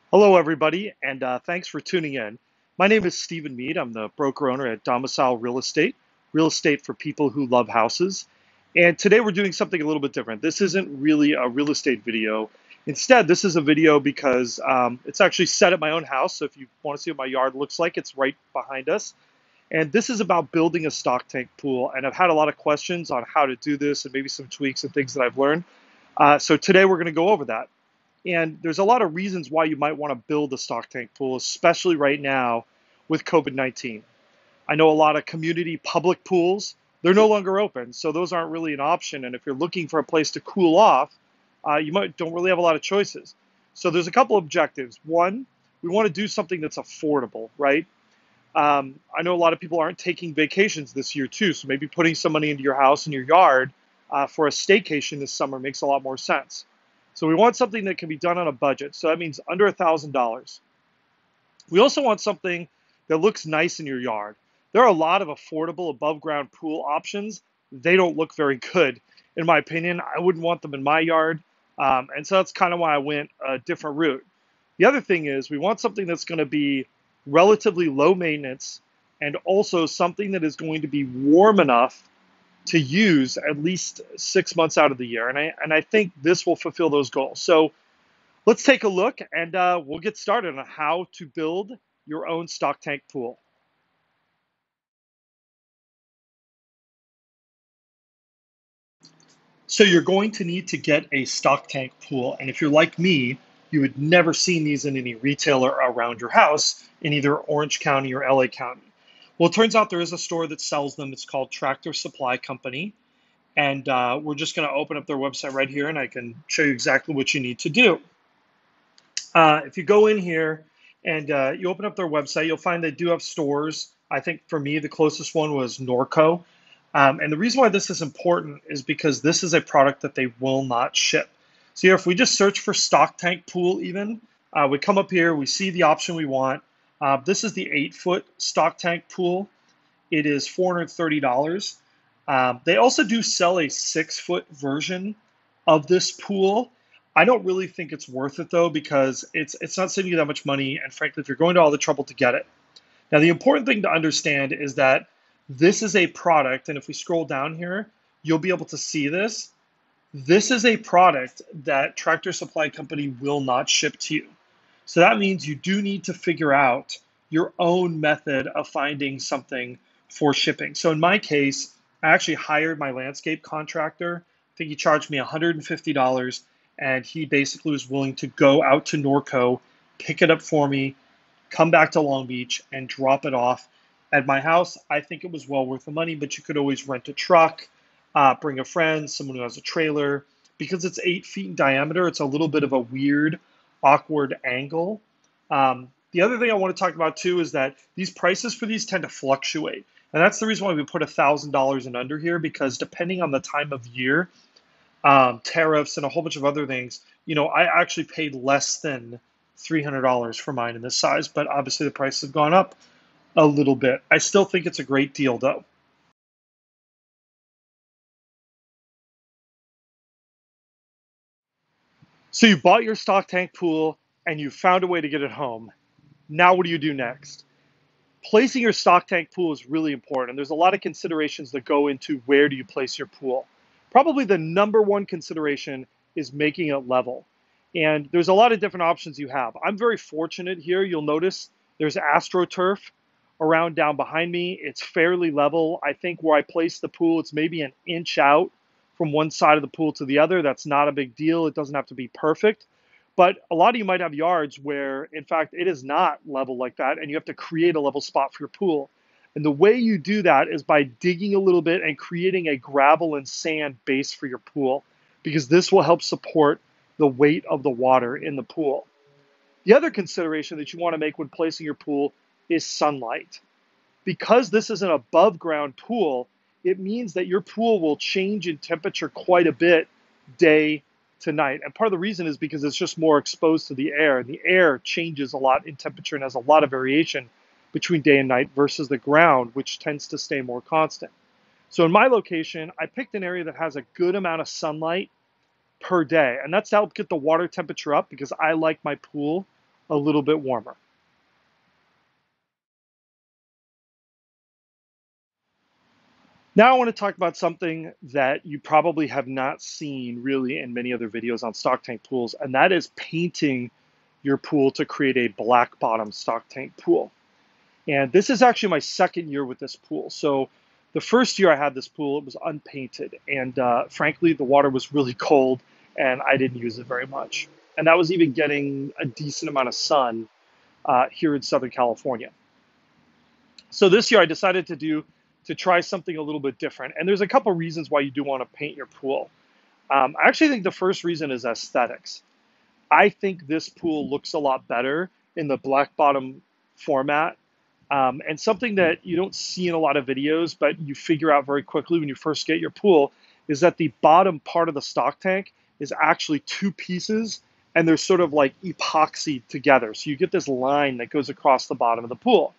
Hello, everybody, and thanks for tuning in. My name is Stephen Mead. I'm the broker owner at Domicile Real estate for people who love houses. And today we're doing something a little bit different. This isn't really a real estate video. Instead, this is a video because it's actually set at my own house. So if you want to see what my yard looks like, it's right behind us. And this is about building a stock tank pool. And I've had a lot of questions on how to do this and maybe some tweaks and things that I've learned. So today we're going to go over that. And there's a lot of reasons why you might want to build a stock tank pool, especially right now with COVID-19. I know a lot of community public pools, they're no longer open, so those aren't really an option. And if you're looking for a place to cool off, you might don't really have a lot of choices. So there's a couple objectives. One, we want to do something that's affordable, right? I know a lot of people aren't taking vacations this year too, so maybe putting some money into your house and your yard for a staycation this summer makes a lot more sense. So we want something that can be done on a budget. So that means under $1,000. We also want something that looks nice in your yard. There are a lot of affordable above ground pool options. They don't look very good, in my opinion. I wouldn't want them in my yard. And so that's kind of why I went a different route. The other thing is we want something that's going to be relatively low maintenance and also something that is going to be warm enough to use at least 6 months out of the year. And I think this will fulfill those goals. So let's take a look and we'll get started on how to build your own stock tank pool. So you're going to need to get a stock tank pool. And if you're like me, you would never seen these in any retailer around your house in either Orange County or LA County. Well, it turns out there is a store that sells them. It's called Tractor Supply Company. And we're just going to open up their website right here and I can show you exactly what you need to do. If you go in here and you open up their website, you'll find they do have stores. I think for me, the closest one was Norco. And the reason why this is important is because this is a product that they will not ship. So here, if we just search for stock tank pool even, we come up here, we see the option we want. This is the 8-foot stock tank pool. It is $430. They also do sell a 6-foot version of this pool. I don't really think it's worth it though because it's not saving you that much money, and frankly, if you're going to all the trouble to get it. Now, the important thing to understand is that this is a product, and if we scroll down here, you'll be able to see this. This is a product that Tractor Supply Company will not ship to you. So that means you do need to figure out your own method of finding something for shipping. So in my case, I actually hired my landscape contractor. I think he charged me $150, and he basically was willing to go out to Norco, pick it up for me, come back to Long Beach, and drop it off at my house. I think it was well worth the money, but you could always rent a truck, bring a friend, someone who has a trailer. Because it's 8 feet in diameter, it's a little bit of a weird, awkward angle. The other thing I want to talk about too is that these prices for these tend to fluctuate. And that's the reason why we put $1,000 and under here, because depending on the time of year, tariffs and a whole bunch of other things, I actually paid less than $300 for mine in this size, but obviously the price has gone up a little bit. I still think it's a great deal though. So you bought your stock tank pool and you found a way to get it home. Now what do you do next? Placing your stock tank pool is really important. And there's a lot of considerations that go into where do you place your pool. Probably the number one consideration is making it level. And there's a lot of different options you have. I'm very fortunate here. You'll notice there's AstroTurf around down behind me. It's fairly level. I think where I place the pool, it's maybe an inch out from one side of the pool to the other. That's not a big deal. It doesn't have to be perfect. But a lot of you might have yards where, in fact, it is not level like that, and you have to create a level spot for your pool. And the way you do that is by digging a little bit and creating a gravel and sand base for your pool, because this will help support the weight of the water in the pool. The other consideration that you want to make when placing your pool is sunlight. Because this is an above ground pool, it means that your pool will change in temperature quite a bit day to night. And part of the reason is because it's just more exposed to the air. And the air changes a lot in temperature and has a lot of variation between day and night versus the ground, which tends to stay more constant. So in my location, I picked an area that has a good amount of sunlight per day. And that's to help get the water temperature up because I like my pool a little bit warmer. Now I want to talk about something that you probably have not seen really in many other videos on stock tank pools, and that is painting your pool to create a black bottom stock tank pool. And this is actually my second year with this pool. So the first year I had this pool, it was unpainted, and frankly, the water was really cold, and I didn't use it very much. And that was even getting a decent amount of sun here in Southern California. So this year I decided to try something a little bit different. And there's a couple reasons why you do want to paint your pool. I actually think the first reason is aesthetics. I think this pool looks a lot better in the black bottom format. And something that you don't see in a lot of videos, but you figure out very quickly when you first get your pool, is that the bottom part of the stock tank is actually two pieces, and they're sort of like epoxied together. So you get this line that goes across the bottom of the pool.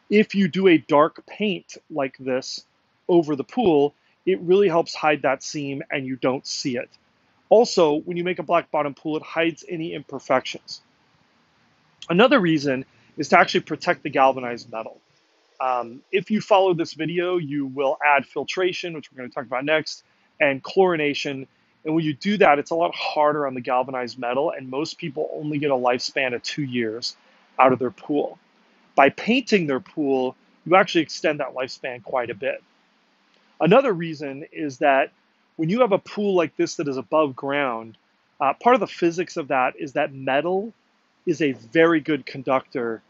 If you do a dark paint like this over the pool, it really helps hide that seam and you don't see it. Also, when you make a black bottom pool, it hides any imperfections. Another reason is to actually protect the galvanized metal. If you follow this video, you will add filtration, which we're going to talk about next, and chlorination. And when you do that, it's a lot harder on the galvanized metal, and most people only get a lifespan of 2 years out of their pool. By painting their pool, you actually extend that lifespan quite a bit. Another reason is that when you have a pool like this that is above ground, part of the physics of that is that metal is a very good conductor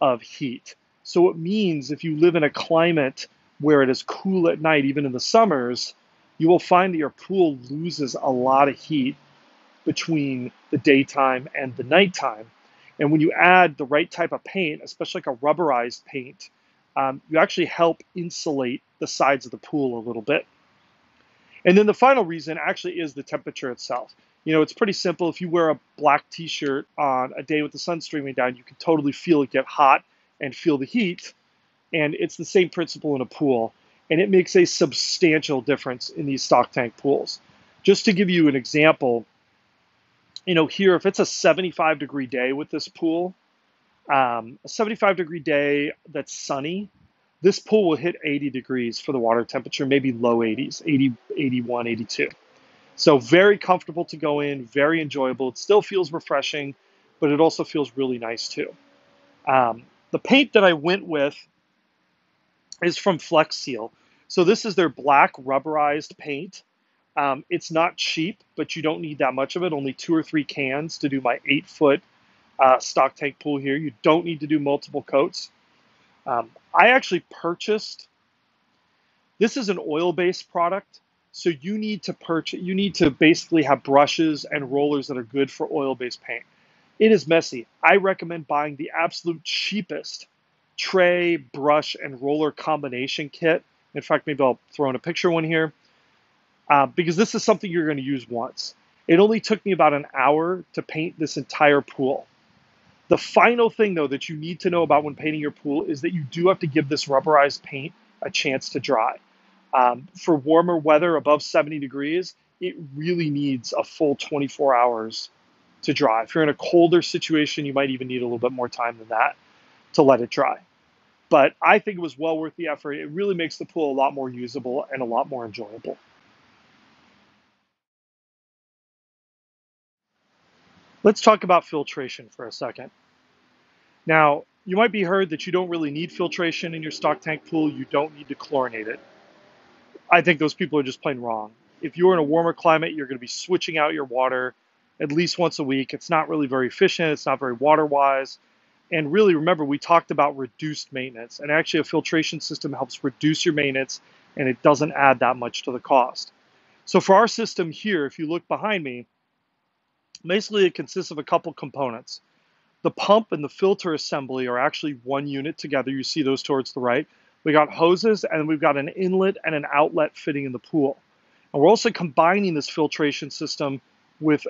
of heat. So it means if you live in a climate where it is cool at night, even in the summers, you will find that your pool loses a lot of heat between the daytime and the nighttime. And when you add the right type of paint, especially like a rubberized paint, you actually help insulate the sides of the pool a little bit. And then the final reason actually is the temperature itself. You know, it's pretty simple. If you wear a black t-shirt on a day with the sun streaming down, you can totally feel it get hot and feel the heat. And it's the same principle in a pool. And it makes a substantial difference in these stock tank pools. Just to give you an example, you know, here, if it's a 75-degree day with this pool, a 75-degree day that's sunny, this pool will hit 80 degrees for the water temperature, maybe low 80s, 80, 81, 82. So very comfortable to go in, very enjoyable. It still feels refreshing, but it also feels really nice too. The paint that I went with is from Flex Seal. So this is their black rubberized paint. It's not cheap, but you don't need that much of it, only 2 or 3 cans to do my 8-foot stock tank pool here. You don't need to do multiple coats. I actually purchased, this is an oil-based product, so you need to basically have brushes and rollers that are good for oil-based paint. It is messy. I recommend buying the absolute cheapest tray, brush, and roller combination kit. In fact, maybe I'll throw in a picture one here, because this is something you're going to use once. It only took me about an hour to paint this entire pool. The final thing, though, that you need to know about when painting your pool is that you do have to give this rubberized paint a chance to dry. For warmer weather above 70 degrees, it really needs a full 24 hours to dry. If you're in a colder situation, you might even need a little bit more time than that to let it dry. But I think it was well worth the effort. It really makes the pool a lot more usable and a lot more enjoyable. Let's talk about filtration for a second. Now, you might be heard that you don't really need filtration in your stock tank pool. You don't need to chlorinate it. I think those people are just plain wrong. If you're in a warmer climate, you're going to be switching out your water at least once a week. It's not really very efficient. It's not very water-wise. And really, remember, we talked about reduced maintenance. And actually, a filtration system helps reduce your maintenance, and it doesn't add that much to the cost. So for our system here, if you look behind me, basically it consists of a couple components. The pump and the filter assembly are actually one unit together. You see those towards the right. We got hoses, and we've got an inlet and an outlet fitting in the pool. And we're also combining this filtration system with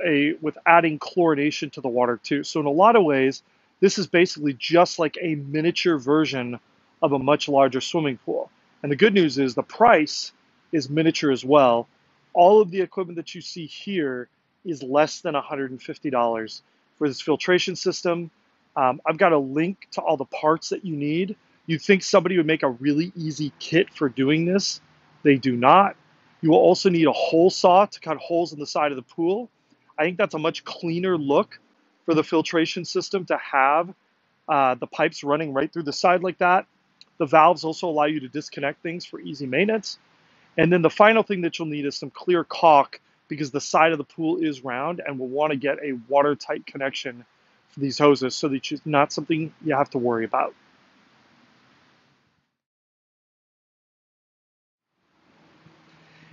adding chlorination to the water too. So in a lot of ways, this is basically just like a miniature version of a much larger swimming pool. And the good news is the price is miniature as well. All of the equipment that you see here is less than $150 for this filtration system, I've got a link to all the parts that you need. You'd think somebody would make a really easy kit for doing this. They do not. You will also need a hole saw to cut holes in the side of the pool. I think that's a much cleaner look for the filtration system to have the pipes running right through the side like that. The valves also allow you to disconnect things for easy maintenance. And then the final thing that you'll need is some clear caulk because the side of the pool is round and we'll want to get a watertight connection for these hoses so that it's not something you have to worry about.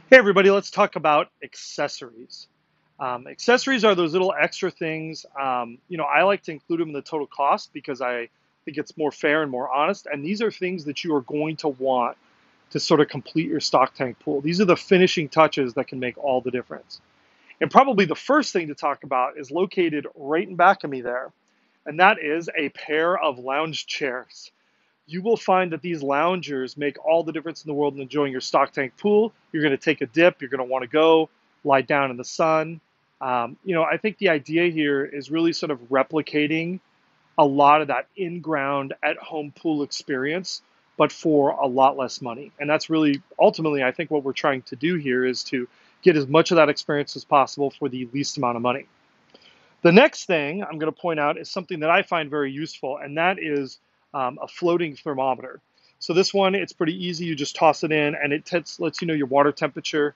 Hey everybody, let's talk about accessories. Accessories are those little extra things. I like to include them in the total cost because I think it's more fair and more honest. And these are things that you are going to want to sort of complete your stock tank pool. These are the finishing touches that can make all the difference. And probably the first thing to talk about is located right in back of me there, and that is a pair of lounge chairs. You will find that these loungers make all the difference in the world in enjoying your stock tank pool. You're going to take a dip. You're going to want to go lie down in the sun. I think the idea here is really sort of replicating a lot of that in-ground at-home pool experience, but for a lot less money. And that's really ultimately, I think what we're trying to do here is to get as much of that experience as possible for the least amount of money. The next thing I'm going to point out is something that I find very useful, and that is a floating thermometer. So this one, it's pretty easy. You just toss it in, and it lets you know your water temperature.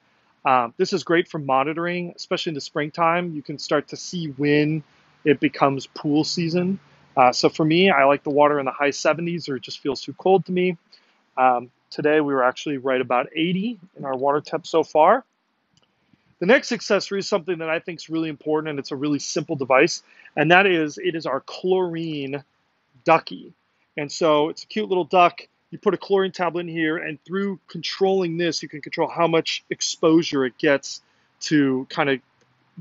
This is great for monitoring, especially in the springtime. You can start to see when it becomes pool season. So for me, I like the water in the high 70s, or it just feels too cold to me. Today, we were actually right about 80 in our water temp so far. The next accessory is something that I think is really important, and it's a really simple device, and that is it is our chlorine ducky. And so it's a cute little duck. You put a chlorine tablet in here, and through controlling this, you can control how much exposure it gets to kind of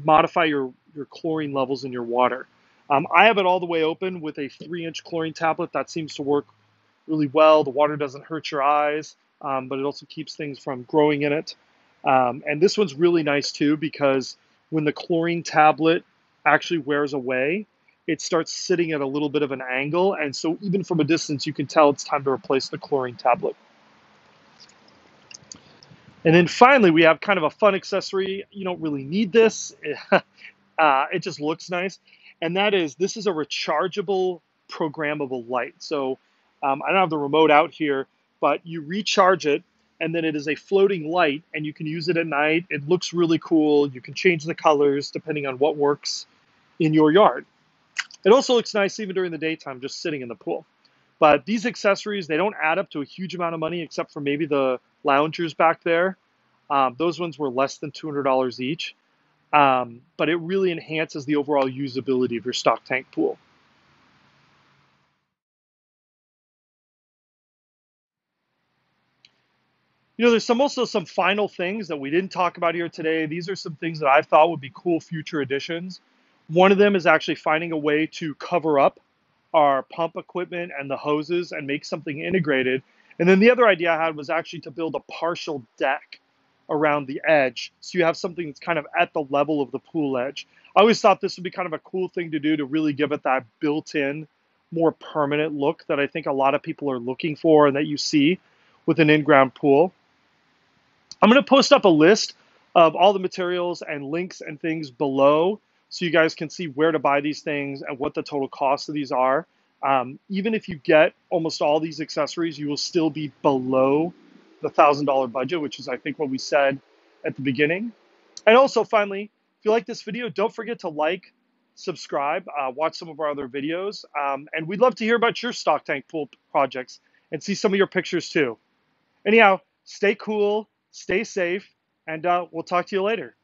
modify your chlorine levels in your water. I have it all the way open with a 3-inch chlorine tablet. That seems to work really well. The water doesn't hurt your eyes, but it also keeps things from growing in it. And this one's really nice too because when the chlorine tablet actually wears away, it starts sitting at a little bit of an angle. And so even from a distance, you can tell it's time to replace the chlorine tablet. And then finally, we have kind of a fun accessory. You don't really need this. It just looks nice. And that is, this is a rechargeable, programmable light. So I don't have the remote out here, but you recharge it, and then it is a floating light, and you can use it at night. It looks really cool. You can change the colors depending on what works in your yard. It also looks nice even during the daytime, just sitting in the pool. But these accessories, they don't add up to a huge amount of money, except for maybe the loungers back there. Those ones were less than $200 each. But it really enhances the overall usability of your stock tank pool. There's also some final things that we didn't talk about here today. These are some things that I thought would be cool future additions. One of them is actually finding a way to cover up our pump equipment and the hoses and make something integrated. And then the other idea I had was actually to build a partial deck around the edge, so you have something that's kind of at the level of the pool edge. I always thought this would be kind of a cool thing to do to really give it that built-in, more permanent look that I think a lot of people are looking for and that you see with an in-ground pool. I'm going to post up a list of all the materials and links and things below so you guys can see where to buy these things and what the total cost of these are. Even if you get almost all these accessories, you will still be below the $1,000 budget, which is, I think, what we said at the beginning. And also, finally, if you like this video, don't forget to like, subscribe, watch some of our other videos. And we'd love to hear about your stock tank pool projects and see some of your pictures too. Anyhow, stay cool, stay safe, and we'll talk to you later.